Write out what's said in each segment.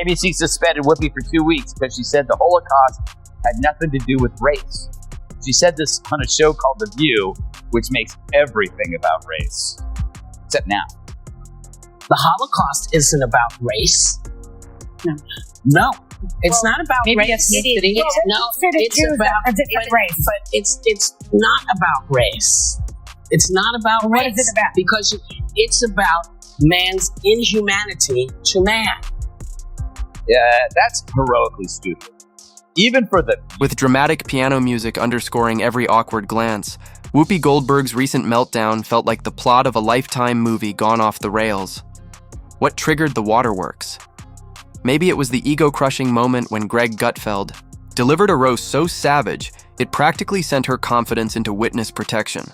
ABC suspended Whoopi for 2 weeks because she said the Holocaust had nothing to do with race. She said this on a show called The View, which makes everything about race. Except now. The Holocaust isn't about race. No. It's not about race. It's about a different race. But it's not about race. It's not about race. What is it about? Because it's about man's inhumanity to man. Yeah, that's heroically stupid. Even for the... With dramatic piano music underscoring every awkward glance, Whoopi Goldberg's recent meltdown felt like the plot of a Lifetime movie gone off the rails. What triggered the waterworks? Maybe it was the ego-crushing moment when Greg Gutfeld delivered a roast so savage, it practically sent her confidence into witness protection.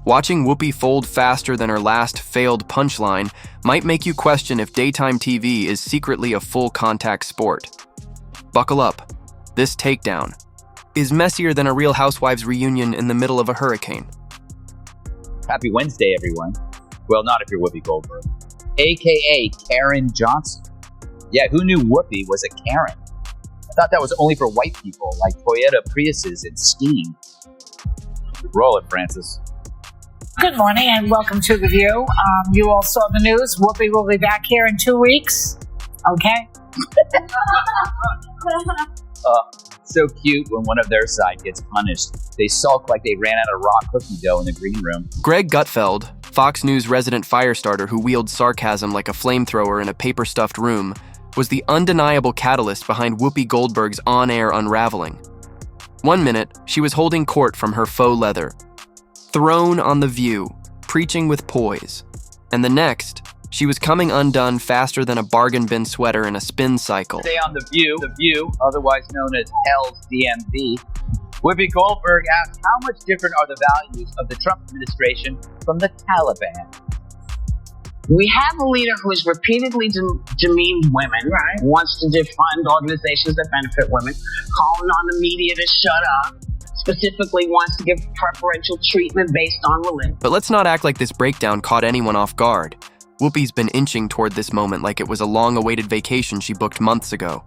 Watching Whoopi fold faster than her last failed punchline might make you question if daytime TV is secretly a full-contact sport. Buckle up. This takedown is messier than a Real Housewives reunion in the middle of a hurricane. Happy Wednesday, everyone. Well, not if you're Whoopi Goldberg. AKA Karen Johnson. Yeah, who knew Whoopi was a Karen? I thought that was only for white people, like Toyota Priuses and skiing. Roll it, Francis. Good morning and welcome to The View. You all saw the news. Whoopi will be back here in 2 weeks. Okay? So cute when one of their side gets punished. They sulk like they ran out of raw cookie dough in the green room. Greg Gutfeld, Fox News resident firestarter who wields sarcasm like a flamethrower in a paper-stuffed room, was the undeniable catalyst behind Whoopi Goldberg's on-air unraveling. 1 minute, she was holding court from her faux leather, throne on The View, preaching with poise. And the next, she was coming undone faster than a bargain bin sweater in a spin cycle. Today on The View, otherwise known as Hell's DMV, Whoopi Goldberg asked how much different are the values of the Trump administration from the Taliban. We have a leader who has repeatedly demeaned women, right? Wants to defund organizations that benefit women, calling on the media to shut up, specifically wants to give preferential treatment based on religion. But let's not act like this breakdown caught anyone off guard. Whoopi's been inching toward this moment like it was a long-awaited vacation she booked months ago.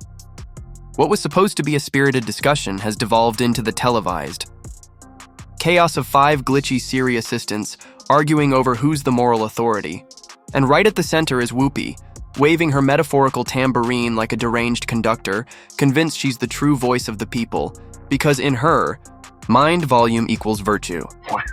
What was supposed to be a spirited discussion has devolved into the televised chaos of 5 glitchy Siri assistants arguing over who's the moral authority. And right at the center is Whoopi, waving her metaphorical tambourine like a deranged conductor, convinced she's the true voice of the people, because in her, mind volume equals virtue. Wow.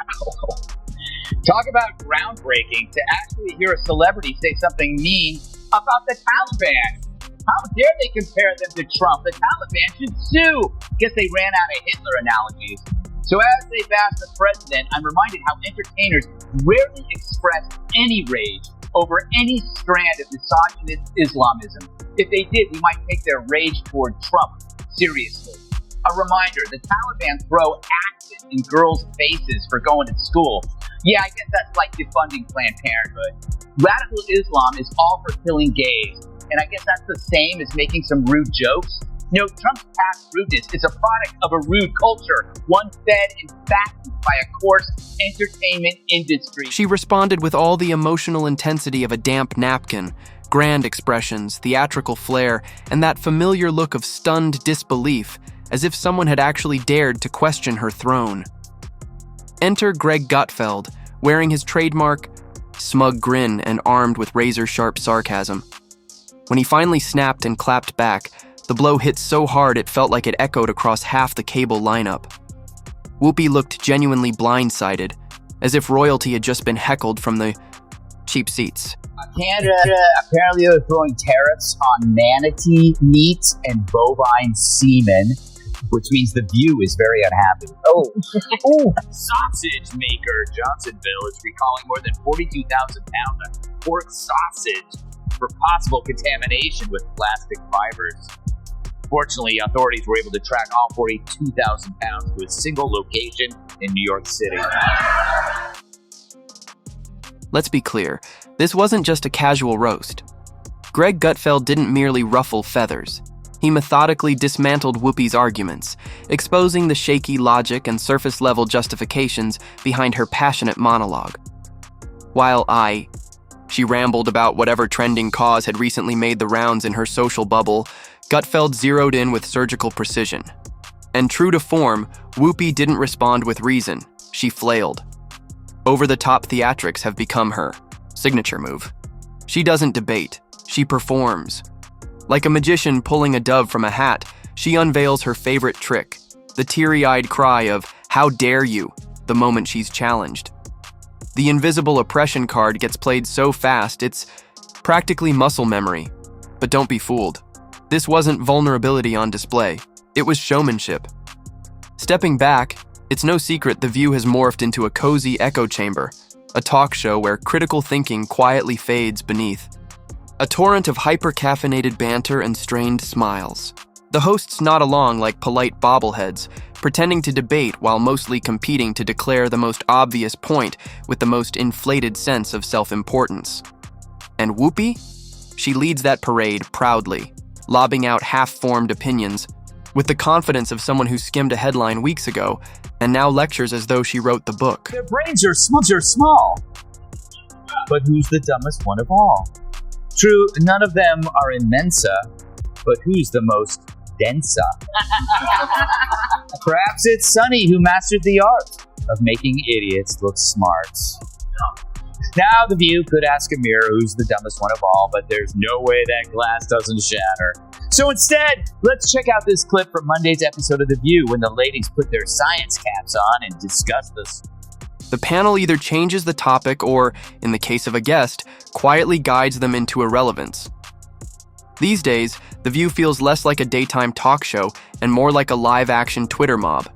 Talk about groundbreaking to actually hear a celebrity say something mean about the Taliban. How dare they compare them to Trump? The Taliban should sue. Guess they ran out of Hitler analogies. So as they bash the president, I'm reminded how entertainers rarely express any rage over any strand of misogynist Islamism. If they did, we might take their rage toward Trump seriously. A reminder, the Taliban throw acid in girls' faces for going to school. Yeah, I guess that's like defunding Planned Parenthood. Radical Islam is all for killing gays, and I guess that's the same as making some rude jokes. No, Trump's past rudeness is a product of a rude culture, one fed and fattened by a coarse entertainment industry. She responded with all the emotional intensity of a damp napkin, grand expressions, theatrical flair, and that familiar look of stunned disbelief, as if someone had actually dared to question her throne. Enter Greg Gutfeld, wearing his trademark smug grin and armed with razor-sharp sarcasm. When he finally snapped and clapped back, the blow hit so hard it felt like it echoed across half the cable lineup. Whoopi looked genuinely blindsided, as if royalty had just been heckled from the cheap seats. Canada apparently are throwing tariffs on manatee meat and bovine semen, which means The View is very unhappy. Sausage maker Johnsonville is recalling more than 42,000 pounds of pork sausage for possible contamination with plastic fibers. Fortunately, authorities were able to track all 42,000 pounds to a single location in New York City. Let's be clear, this wasn't just a casual roast. Greg Gutfeld didn't merely ruffle feathers. He methodically dismantled Whoopi's arguments, exposing the shaky logic and surface-level justifications behind her passionate monologue. While I She rambled about whatever trending cause had recently made the rounds in her social bubble. Gutfeld zeroed in with surgical precision. And true to form, Whoopi didn't respond with reason. She flailed. Over-the-top theatrics have become her signature move. She doesn't debate. She performs. Like a magician pulling a dove from a hat, she unveils her favorite trick, the teary-eyed cry of, "How dare you?" the moment she's challenged. The invisible oppression card gets played so fast, it's practically muscle memory. But don't be fooled. This wasn't vulnerability on display. It was showmanship. Stepping back, it's no secret The View has morphed into a cozy echo chamber, a talk show where critical thinking quietly fades beneath. A torrent of hyper-caffeinated banter and strained smiles. The hosts nod along like polite bobbleheads, pretending to debate while mostly competing to declare the most obvious point with the most inflated sense of self-importance. And Whoopi? She leads that parade proudly, lobbing out half-formed opinions, with the confidence of someone who skimmed a headline weeks ago and now lectures as though she wrote the book. Their brains are small. But who's the dumbest one of all? True, none of them are in Mensa, but who's the most densa? Perhaps it's Sunny who mastered the art of making idiots look smart. Now The View could ask a mirror who's the dumbest one of all, but there's no way that glass doesn't shatter. So instead, let's check out this clip from Monday's episode of The View when the ladies put their science caps on and discuss this. The panel either changes the topic or, in the case of a guest, quietly guides them into irrelevance. These days, The View feels less like a daytime talk show and more like a live-action Twitter mob.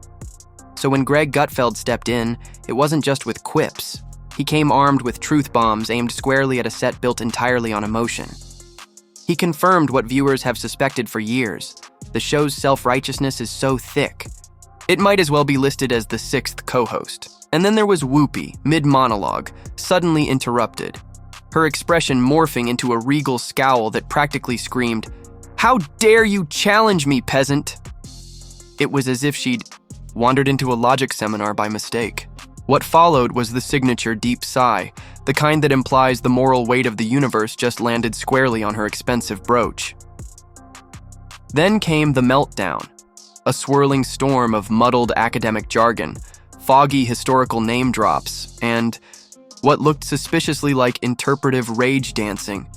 So when Greg Gutfeld stepped in, it wasn't just with quips. He came armed with truth bombs aimed squarely at a set built entirely on emotion. He confirmed what viewers have suspected for years. The show's self-righteousness is so thick. It might as well be listed as the sixth co-host. And then there was Whoopi, mid-monologue, suddenly interrupted. Her expression morphing into a regal scowl that practically screamed, "How dare you challenge me, peasant?" It was as if she'd wandered into a logic seminar by mistake. What followed was the signature deep sigh, the kind that implies the moral weight of the universe just landed squarely on her expensive brooch. Then came the meltdown, a swirling storm of muddled academic jargon, foggy historical name drops, and what looked suspiciously like interpretive rage dancing.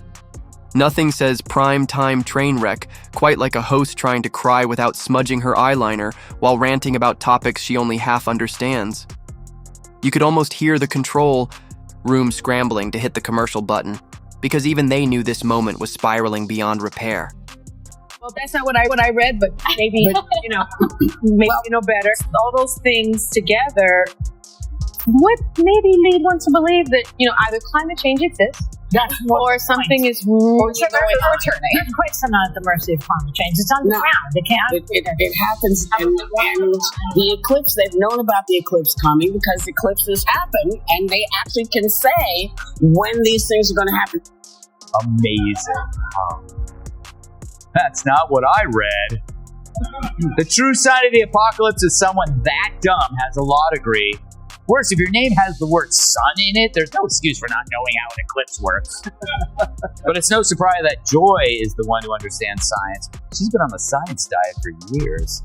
Nothing says prime-time train wreck quite like a host trying to cry without smudging her eyeliner while ranting about topics she only half understands. You could almost hear the control room scrambling to hit the commercial button, because even they knew this moment was spiraling beyond repair. Well, that's not what I read, but maybe, maybe you know better. All those things together would maybe lead one to believe that, either climate change exists, or something is really going on. Earthquakes are not at the mercy of climate change. It's on the ground. It happens, and the eclipse, they've known about the eclipse coming because eclipses happen, and they actually can say when these things are going to happen. Amazing. That's not what I read. The true sign of the apocalypse is someone that dumb has a law degree. Worse, if your name has the word sun in it, there's no excuse for not knowing how an eclipse works. But it's no surprise that Joy is the one who understands science. She's been on the science diet for years.